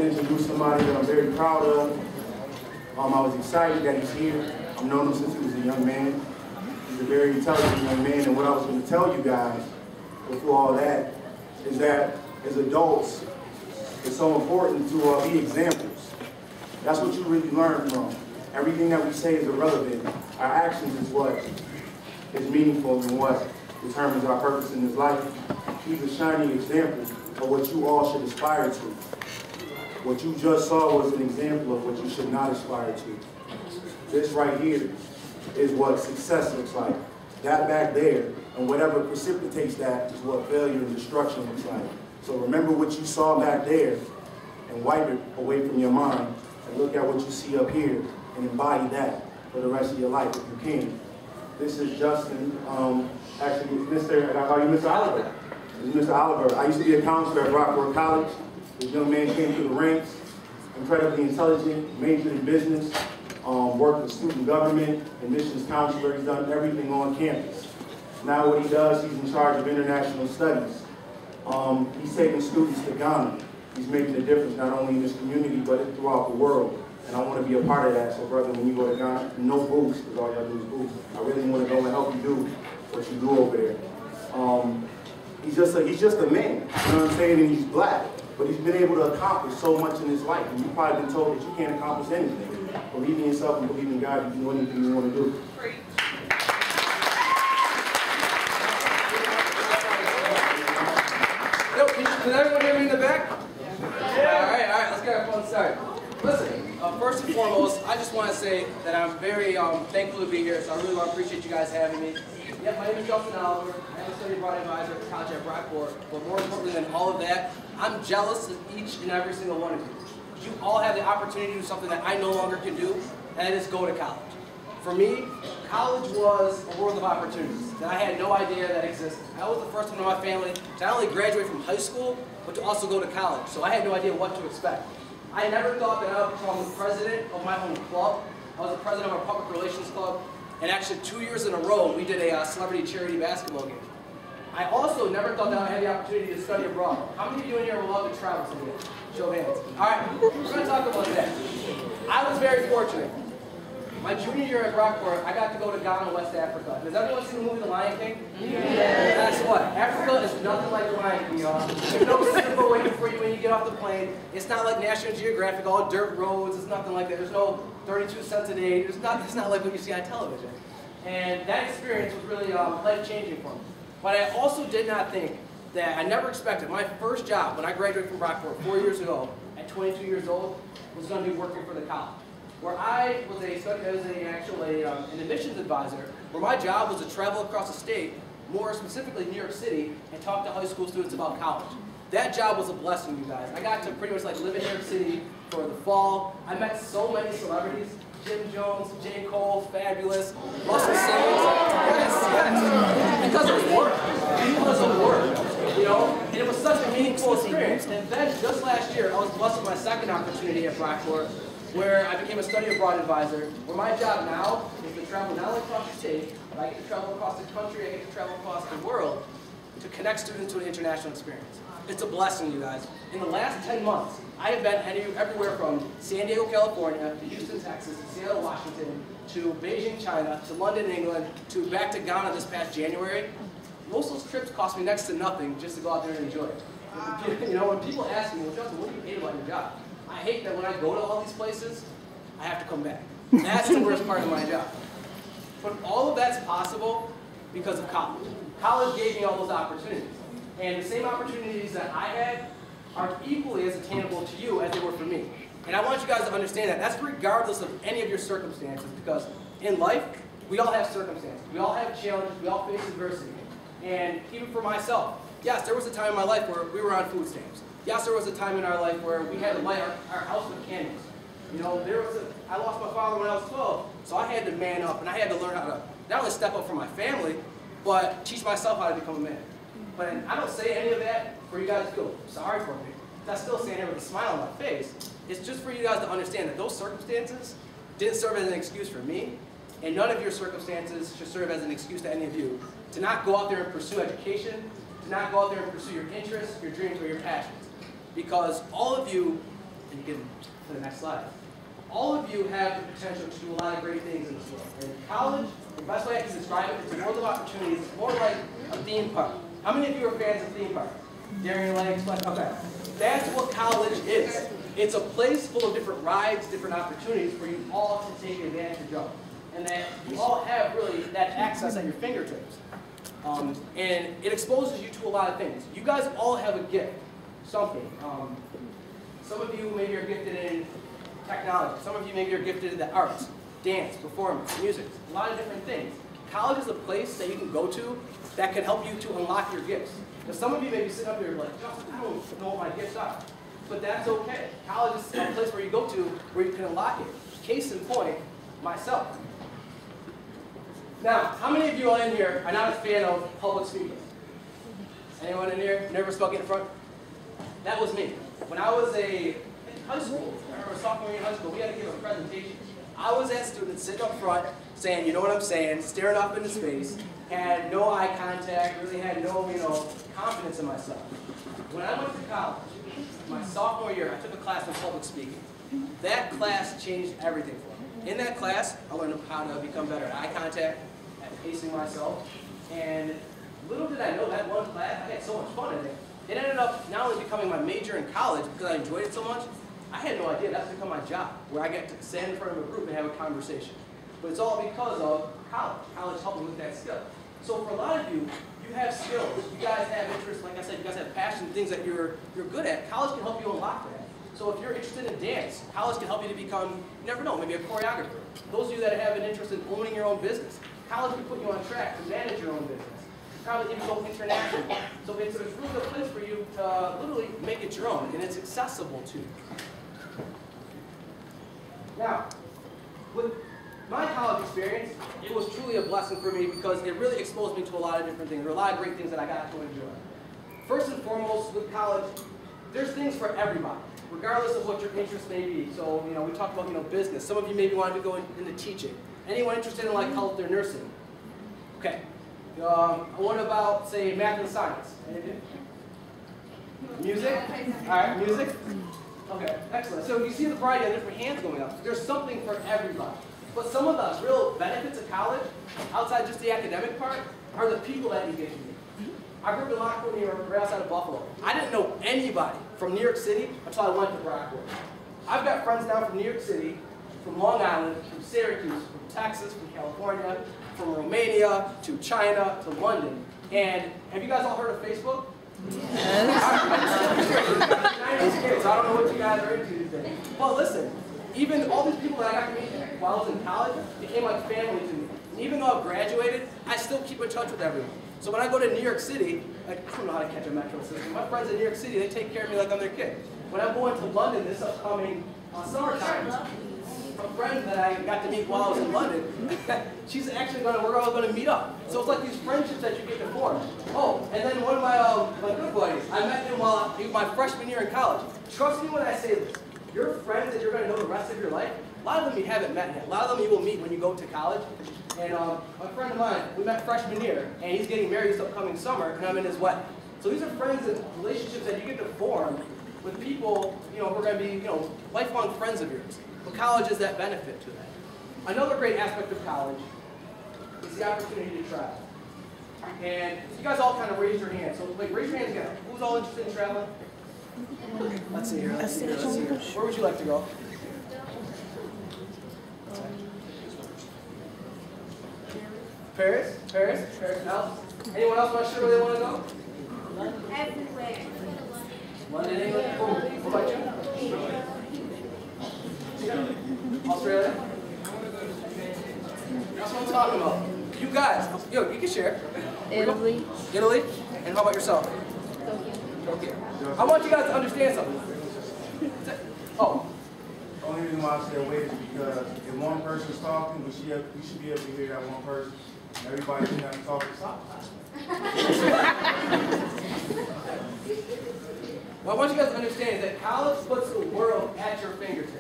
to introduce somebody that I'm very proud of. I was excited that he's here. I've known him since he was a young man. He's a very intelligent young man, and what I was going to tell you guys before all that is that as adults, it's so important to be examples. That's what you really learn from. Everything that we say is irrelevant. Our actions is what is meaningful and what determines our purpose in this life. He's a shining example of what you all should aspire to. What you just saw was an example of what you should not aspire to. This right here is what success looks like. That back there, and whatever precipitates that is what failure and destruction looks like. So remember what you saw back there and wipe it away from your mind and look at what you see up here and embody that for the rest of your life if you can. This is Justin, actually I call you Mr. Oliver. This is Mr. Oliver. I used to be a counselor at Rochester College. This young man came through the ranks, incredibly intelligent, majored in business, worked with student government, admissions counselor. He's done everything on campus. Now what he does, he's in charge of international studies. He's taking students to Ghana. He's making a difference not only in this community, but throughout the world. And I want to be a part of that. So brother, when you go to Ghana, no boost, because all y'all do is boost. I really want to go and help you do what you do over there. He's just a man, you know what I'm saying? And he's black, but he's been able to accomplish so much in his life. And you've probably been told that you can't accomplish anything. Believe in yourself and believe in God, you can do anything you want to do. Can everyone hear me in the back? Yeah. All right, let's get a fun start. Listen, first and foremost, I just want to say that I'm very thankful to be here, so I really want to appreciate you guys having me. Yeah, my name is Justin Oliver. I'm a study abroad advisor at the college at Rochester, but more importantly than all of that, I'm jealous of each and every single one of you. You all have the opportunity to do something that I no longer can do, and that is go to college. For me, college was a world of opportunities that I had no idea that existed. I was the first one in my family to not only graduate from high school, but to also go to college, so I had no idea what to expect. I never thought that I would become the president of my own club. I was the president of our public relations club, and actually 2 years in a row, we did a celebrity charity basketball game. I also never thought that I had the opportunity to study abroad. How many of you in here would love to travel someday? Show of hands. All right, we're going to talk about that. I was very fortunate. My junior year at Rockport, I got to go to Ghana, West Africa. Has everyone seen the movie The Lion King? Yeah. Guess what? Africa is nothing like The Lion King, y'all. There's no cinema waiting for you when you get off the plane. It's not like National Geographic, all dirt roads. It's nothing like that. There's no 32 cents a day. It's not like what you see on television. And that experience was really life-changing for me. But I also did not think that, I never expected, my first job when I graduated from Rockport 4 years ago, at 22 years old, was going to be working for the college. Where I was an admissions advisor, where my job was to travel across the state, more specifically New York City, and talk to high school students about college. That job was a blessing, you guys. I got to pretty much live in New York City for the fall. I met so many celebrities. Jim Jones, J. Cole, Fabulous, Russell Simmons. Yes. Because it was work. Because of work. You know? And it was such a meaningful experience. And then just last year, I was blessed with my second opportunity at Rockport, where I became a study abroad advisor, where my job now is to travel not only across the state, but I get to travel across the country, I get to travel across the world to connect students to an international experience. It's a blessing, you guys. In the last 10 months, I have been everywhere from San Diego, California, to Houston, Texas, to Seattle, Washington, to Beijing, China, to London, England, to back to Ghana this past January. Most of those trips cost me next to nothing just to go out there and enjoy it. You know, when people ask me, well, Justin, what do you hate about your job? I hate that when I go to all these places, I have to come back. That's the worst part of my job. But all of that's possible because of college. College gave me all those opportunities. And the same opportunities that I had are equally as attainable to you as they were for me. And I want you guys to understand that. That's regardless of any of your circumstances, because in life, we all have circumstances. We all have challenges. We all face adversity. And even for myself, yes, there was a time in my life where we were on food stamps. Yes, there was a time in our life where we had to light our house with candles. You know, I lost my father when I was 12, so I had to man up, and I had to learn how to not only step up for my family, but teach myself how to become a man. But I don't say any of that for you guys to feel sorry for me. I'm still saying it with a smile on my face. It's just for you guys to understand that those circumstances didn't serve as an excuse for me, and none of your circumstances should serve as an excuse to any of you to not go out there and pursue education, to not go out there and pursue your interests, your dreams, or your passions. Because all of you and you can to the next slide. All of you have the potential to do a lot of great things in this world. And college, the best way I can describe it, it's a world of opportunities. It's more like a theme park. How many of you are fans of theme parks? Daring your legs, okay. That's what college is. It's a place full of different rides, different opportunities for you all to take advantage of. And that you all have really that access at your fingertips. And it exposes you to a lot of things. You guys all have a gift, something. Some of you maybe are gifted in technology. Some of you maybe are gifted in the arts, dance, performance, music, a lot of different things. College is a place that you can go to that can help you to unlock your gifts. Now, some of you may be sitting up here like, Justin, I don't know what my gifts are. But that's okay. College is a place where you go to where you can unlock it. Case in point, myself. Now, how many of you all in here are not a fan of public speaking? Anyone in here never spoken in front? That was me. When I was in high school, I remember sophomore year in high school, we had to give a presentation. I was that student sitting up front saying, you know what I'm saying, staring up into space, had no eye contact, really had no, confidence in myself. When I went to college, my sophomore year, I took a class in public speaking. That class changed everything for me. In that class, I learned how to become better at eye contact, at pacing myself, and little did I know that one class, I had so much fun in it. It ended up not only becoming my major in college because I enjoyed it so much, I had no idea that's become my job, where I get to stand in front of a group and have a conversation. But it's all because of college. College helped me with that skill. So for a lot of you, you have skills. You guys have interests. Like I said, you guys have passion, things that you're good at. College can help you unlock that. So if you're interested in dance, college can help you to become, you never know, maybe a choreographer. Those of you that have an interest in owning your own business, college can put you on track to manage your own business. Probably even go international. So it's a really good place for you to literally make it your own, and it's accessible to you. Now, with my college experience, it was truly a blessing for me because it really exposed me to a lot of different things. There were a lot of great things that I got to enjoy. First and foremost, with college, there's things for everybody, regardless of what your interest may be. So, we talked about, business. Some of you maybe wanted to go into teaching. Anyone interested in health or nursing? Okay. What about, say, math and science? Anything? Music? All right, music? Okay, excellent. So you see the variety of different hands going up. There's something for everybody. But some of the real benefits of college, outside just the academic part, are the people that you get to meet. I grew up in Lockwood, New York, right outside of Buffalo. I didn't know anybody from New York City until I went to Rockwood. I've got friends now from New York City, from Long Island, from Syracuse, from Texas, from California, from Romania, to China, to London. And have you guys all heard of Facebook? Yes. So I don't know what you guys are into these days. Well, listen, even all these people that I got to meet while I was in college became like family to me. And even though I've graduated, I still keep in touch with everyone. So when I go to New York City, I don't know how to catch a metro system. My friends in New York City, they take care of me like I'm their kid. When I'm going to London this upcoming summertime, a friend that I got to meet while I was in London, she's actually we're all going to meet up. So it's like these friendships that you get to form. Oh, and then one of my good buddies, I met him while he was my freshman year in college. Trust me when I say this. Your friends that you're going to know the rest of your life, a lot of them you haven't met yet. A lot of them you will meet when you go to college. And a friend of mine, we met freshman year, and he's getting married this upcoming summer, and I'm in his wedding. So these are friends and relationships that you get to form with people, who are going to be, lifelong friends of yours. But college is that benefit to that. Another great aspect of college is the opportunity to travel. And you guys all kind of raise your hands. So raise your hands again. Who's all interested in traveling? Let's see here. Where would you like to go? Paris? Else? Anyone else not sure where they want to go? Everywhere. London, England? What about you? Australia? That's what I'm talking about. You guys, you can share. Italy. Italy? And how about yourself? Tokyo. I want you guys to understand something. Oh. The only reason why I said wait is because if one person's talking, we should be able to hear that one person. Everybody should have to talk to somebody. What I want you guys to understand is that college puts the world at your fingertips.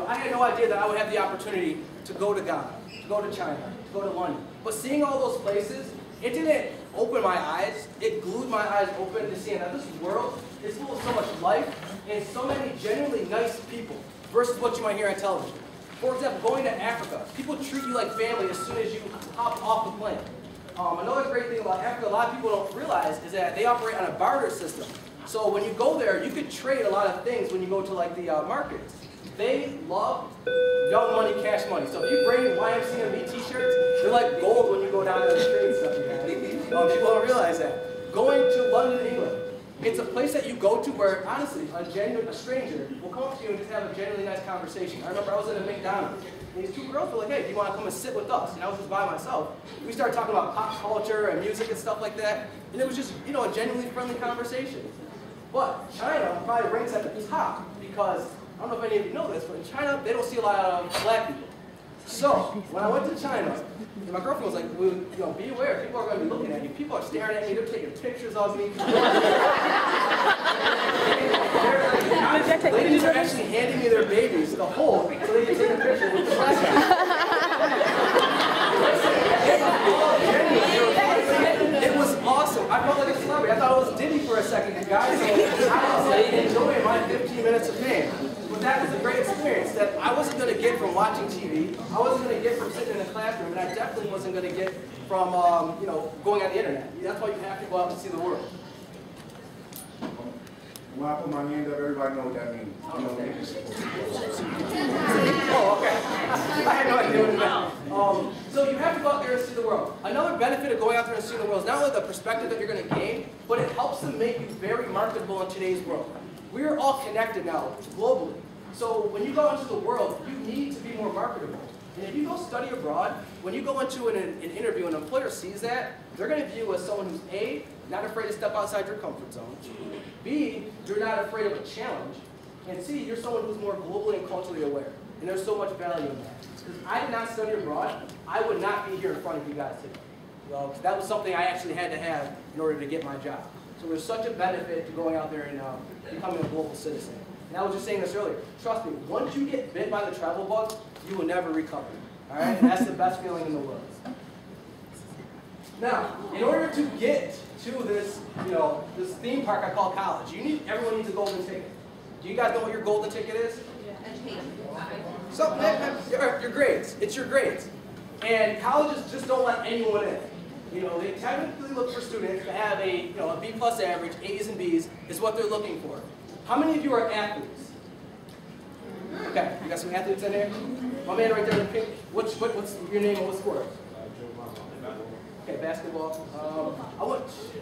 I had no idea that I would have the opportunity to go to Ghana, to go to China, to go to London. But seeing all those places, it didn't open my eyes. It glued my eyes open to seeing that this world is full of so much life, and so many genuinely nice people versus what you might hear on television. For example, going to Africa, people treat you like family as soon as you hop off the plane. Another great thing about Africa, a lot of people don't realize, is that they operate on a barter system. So when you go there, you could trade a lot of things when you go to like the markets. They love young money, cash money. So if you bring YMCMB t-shirts, they're like gold when you go down to the street and stuff. People don't realize that. Going to London, England, it's a place that you go to where, honestly, a stranger will come up to you and just have a genuinely nice conversation. I remember I was at a McDonald's, and these two girls were like, hey, do you want to come and sit with us? And I was just by myself. We started talking about pop culture and music and stuff like that, and it was just, you know, a genuinely friendly conversation. But China probably ranks at the top because, I don't know if any of you know this, but in China, they don't see a lot of black people. So, when I went to China, my girlfriend was like, well, you know, be aware, people are going to be looking at you. People are staring at me, they're taking pictures of me. Ladies are actually handing me their babies to hold so they can take a picture with the black It was awesome. I felt like a celebrity. I thought it was Diddy for a second, you guys. So I was like enjoying my 15 minutes of fame. But that was a great experience that I wasn't going to get from watching TV. I wasn't going to get from sitting in a classroom, and I definitely wasn't going to get from you know, going on the internet. That's why you have to go out and see the world. When I put my hand up, everybody know what that means. Oh, okay. I had no idea what it meant. So you have to go out there and see the world. Another benefit of going out there and seeing the world is not only the perspective that you're going to gain, but it helps to make you very marketable in today's world. We are all connected now, globally. So when you go into the world, you need to be more marketable. And if you go study abroad, when you go into an interview and an employer sees that, they're going to view you as someone who's A, not afraid to step outside your comfort zone, B, you're not afraid of a challenge, and C, you're someone who's more globally and culturally aware. And there's so much value in that. Because I did not study abroad, I would not be here in front of you guys today. Well, that was something I actually had to have in order to get my job. So there's such a benefit to going out there and becoming a global citizen. And I was just saying this earlier. Trust me, once you get bit by the travel bug, you will never recover. All right? And that's the best feeling in the world. Now, in order to get to this, you know, this theme park I call college, everyone needs a golden ticket. Do you guys know what your golden ticket is? So, your grades. It's your grades. And colleges just don't let anyone in. You know, they technically look for students to have a, you know, a B+ average, A's and B's is what they're looking for. How many of you are athletes? Okay, you got some athletes in there? My man right there in the pink, what's your name and what sport? Okay, basketball.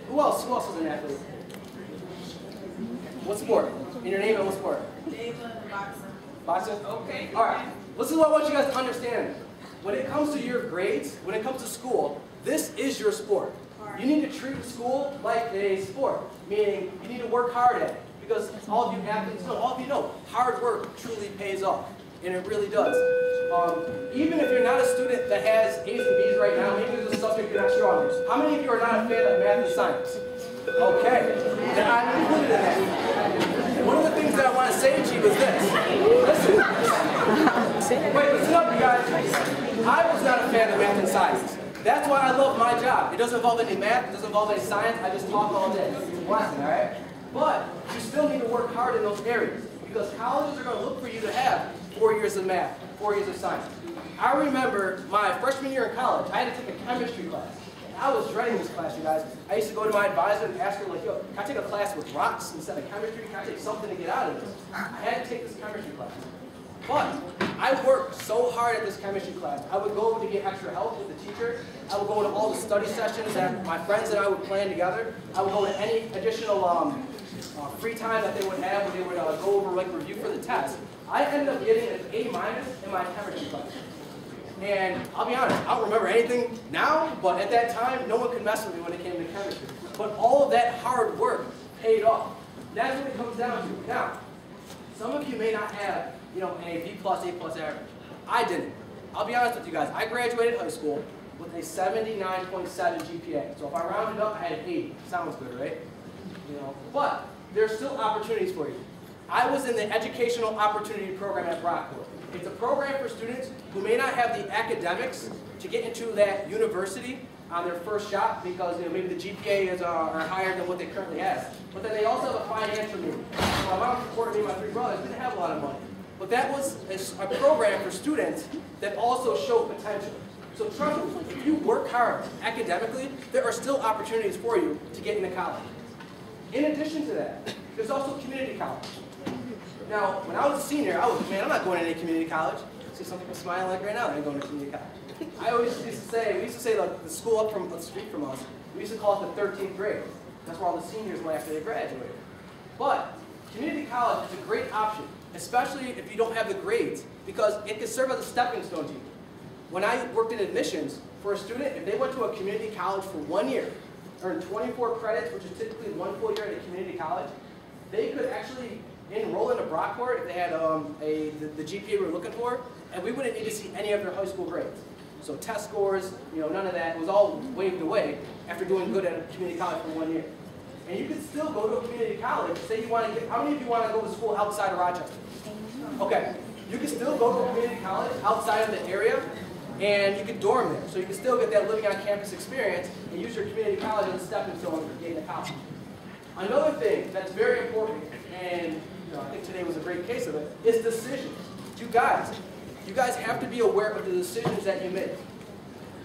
Who else is an athlete? What sport? In your name and what sport? Boxing. Boxing? Okay. All right. This is what I want you guys to understand. When it comes to your grades, when it comes to school, this is your sport. You need to treat school like a sport, meaning you need to work hard at it. Because all of you athletes know, all of you know, hard work truly pays off. And it really does. Even if you're not a student that has A's and B's right now, maybe there's a subject you're not strong in. How many of you are not a fan of math and science? Okay. Then I'm included in that. And one of the things that I want to say to you is this. Listen. Wait, listen up, you guys. I was not a fan of math and science. That's why I love my job. It doesn't involve any math, it doesn't involve any science, I just talk all day. Lesson, all right? But you still need to work hard in those areas because colleges are going to look for you to have 4 years of math, 4 years of science. I remember my freshman year in college, I had to take a chemistry class. I was dreading this class, you guys. I used to go to my advisor and ask her, like, yo, can I take a class with rocks instead of chemistry? Can I take something to get out of this? I had to take this chemistry class. But I worked so hard at this chemistry class. I would go to get extra help with the teacher. I would go to all the study sessions that my friends and I would plan together. I would go to any additional free time that they would have where they would go over like review for the test. I ended up getting an A- in my chemistry class. And I'll be honest, I don't remember anything now, but at that time, no one could mess with me when it came to chemistry. But all of that hard work paid off. That's what it comes down to. Now, some of you may not have, you know, a B+, A+ average. I didn't. I'll be honest with you guys. I graduated high school with a 79.7 GPA. So if I rounded up, I had an 80. Sounds good, right? You know, but there's still opportunities for you. I was in the Educational Opportunity Program at Rockwood. It's a program for students who may not have the academics to get into that university on their first shot because maybe the GPA are higher than what they currently have. But then they also have a financial need. My mom supported me and my three brothers didn't have a lot of money. But that was a program for students that also showed potential. So trust me, if you work hard academically, there are still opportunities for you to get into college. In addition to that, there's also community college. Now, when I was a senior, I'm not going to any community college. I see some people smiling like right now, they're going to community college. I always used to say, like, the school up the street from us, we used to call it the 13th grade. That's where all the seniors went after they graduated. But community college is a great option, especially if you don't have the grades, because it can serve as a stepping stone to you. When I worked in admissions, for a student, if they went to a community college for 1 year, earned 24 credits, which is typically 1 full year at a community college, they could actually enroll in a Brockport if they had the GPA we were looking for, and we wouldn't need to see any of their high school grades. So test scores, none of that. It was all waved away after doing good at a community college for 1 year. And you could still go to a community college. Say you want to get, how many of you want to go to school outside of Rochester? Okay, you can still go to a community college outside of the area, and you can dorm there. So you can still get that living on campus experience and use your community college as a stepping stone for getting to college. Another thing that's very important, and I think today was a great case of it, is decisions. You guys have to be aware of the decisions that you make.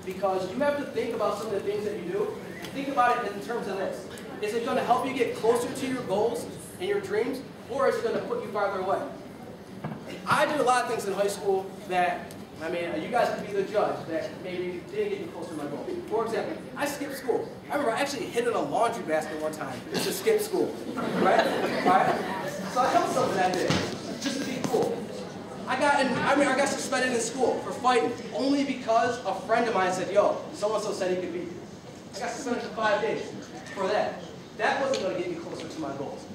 Because you have to think about some of the things that you do. Think about it in terms of this. Is it going to help you get closer to your goals and your dreams, or is it going to put you farther away? I did a lot of things in high school that, you guys can be the judge, that maybe didn't get me closer to my goal. For example, I skipped school. I remember I actually hid in a laundry basket one time to skip school. Right? So I told something that day, just to be cool. I got suspended in school for fighting, only because a friend of mine said, yo, so-and-so said he could beat me. I got suspended for 5 days for that. That wasn't going to get me closer to my goals.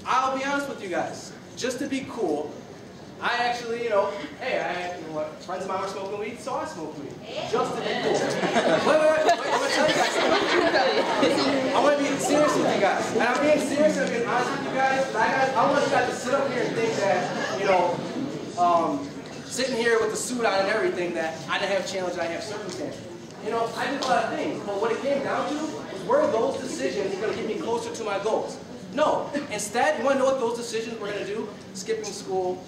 I'll be honest with you guys, just to be cool, I actually, friends of mine were smoking weed, so I smoked weed. Just to be cool. Wait, I'm going to tell you guys something. I want to be serious with you guys. And I'm being serious and I'm being honest with you guys. I want you guys to sit up here and think that, sitting here with the suit on and everything, that I didn't have challenge and I have circumstances. I did a lot of things, but what it came down to was, were those decisions going to get me closer to my goals? No. Instead, you want to know what those decisions were going to do? Skipping school,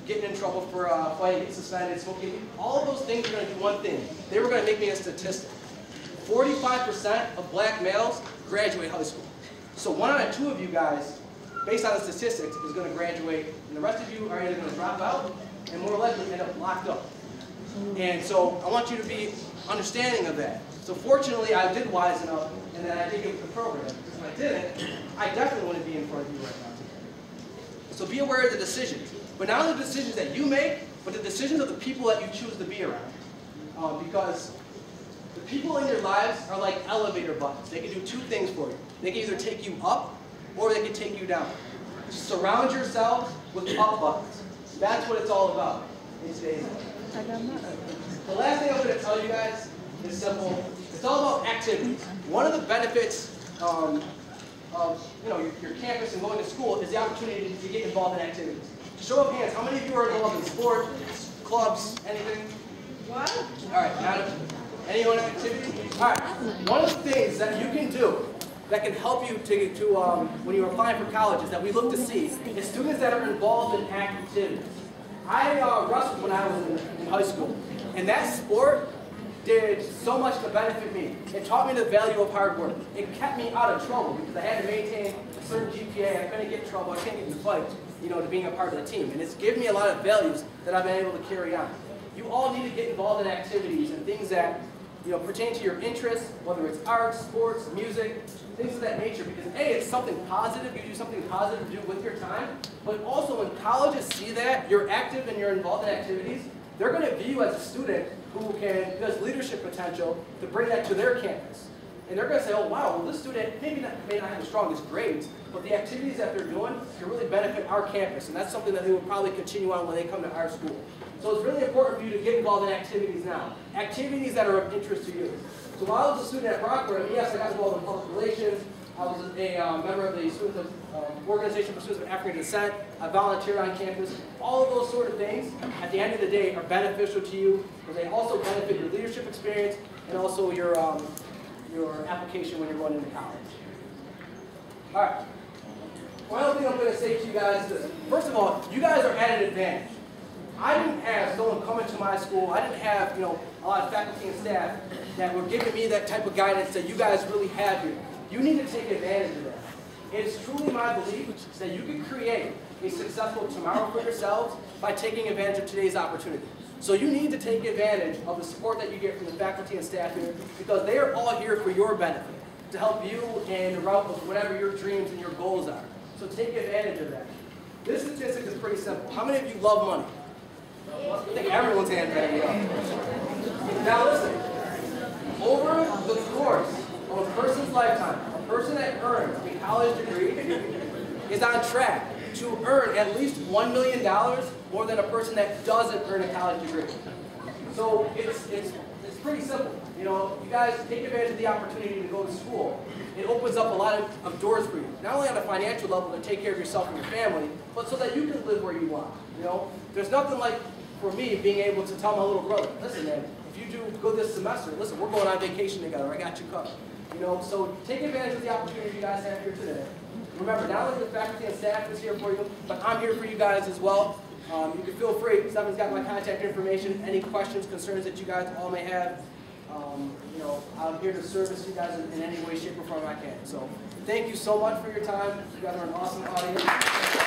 getting in trouble for fighting, getting suspended, smoking. All of those things were going to do one thing. They were going to make me a statistic. 45% of black males graduate high school. So 1 out of 2 of you guys, based on the statistics, is going to graduate, and the rest of you are either going to drop out and more likely end up locked up. And so I want you to be understanding of that. So fortunately, I did wisen up, and then I did get with the program. Because if I didn't, I definitely wouldn't be in front of you right now today. So be aware of the decisions. But not only the decisions that you make, but the decisions of the people that you choose to be around. Because the people in your lives are like elevator buttons. They can do 2 things for you. They can either take you up, or they can take you down. Surround yourself with up buttons. That's what it's all about in today's life. The last thing I'm going to tell you guys is simple. It's all about activities. One of the benefits of your campus and going to school is the opportunity to get involved in activities. Show of hands, how many of you are involved in sports, clubs, anything? What? All right, anyone in activity? All right, one of the things that you can do that can help you when you're applying for college is that we look to see is students that are involved in activities. I wrestled when I was in high school, and that sport did so much to benefit me. It taught me the value of hard work. It kept me out of trouble because I had to maintain a certain GPA. I couldn't get in trouble. I couldn't get in fights, to being a part of the team. And it's given me a lot of values that I've been able to carry on. You all need to get involved in activities and things that pertain to your interests, whether it's arts, sports, music, things of that nature, because A, it's something positive, you do something positive to do with your time, but also when colleges see that you're active and you're involved in activities, they're going to view you as a student who has leadership potential to bring that to their campus. And they're going to say, oh wow, well this student may not have the strongest grades, but the activities that they're doing can really benefit our campus, and that's something that they will probably continue on when they come to our school. So it's really important for you to get involved in activities now. Activities that are of interest to you. So while I was a student at Brockport, yes, I got involved in public relations. I was a member of the Organization for Students of African Descent. I volunteered on campus. All of those sort of things, at the end of the day, are beneficial to you because they also benefit your leadership experience and also your your application when you're going into college. All right. One other thing I'm going to say to you guys is this. First of all, you guys are at an advantage. I didn't have someone coming to my school. I didn't have, a lot of faculty and staff that were giving me that type of guidance that you guys really have here. You need to take advantage of that. It is truly my belief that you can create a successful tomorrow for yourselves by taking advantage of today's opportunity. So you need to take advantage of the support that you get from the faculty and staff here, because they are all here for your benefit, to help you in the route of whatever your dreams and your goals are. So take advantage of that. This statistic is pretty simple. How many of you love money? I think everyone's hand ready up. Now listen, over the course of a person's lifetime, a person that earns a college degree is on track to earn at least $1 million more than a person that doesn't earn a college degree. So it's pretty simple. You guys take advantage of the opportunity to go to school. It opens up a lot of doors for you. Not only on a financial level to take care of yourself and your family, but so that you can live where you want. There's nothing like, for me, being able to tell my little brother, listen, man, if you do good this semester, listen, we're going on vacation together. I got you covered. So take advantage of the opportunity you guys have here today. Remember, not only the faculty and staff is here for you, but I'm here for you guys as well. You can feel free. Stefan's got my contact information. Any questions, concerns that you guys all may have, I'm here to service you guys in any way, shape, or form I can. So thank you so much for your time. You guys are an awesome audience.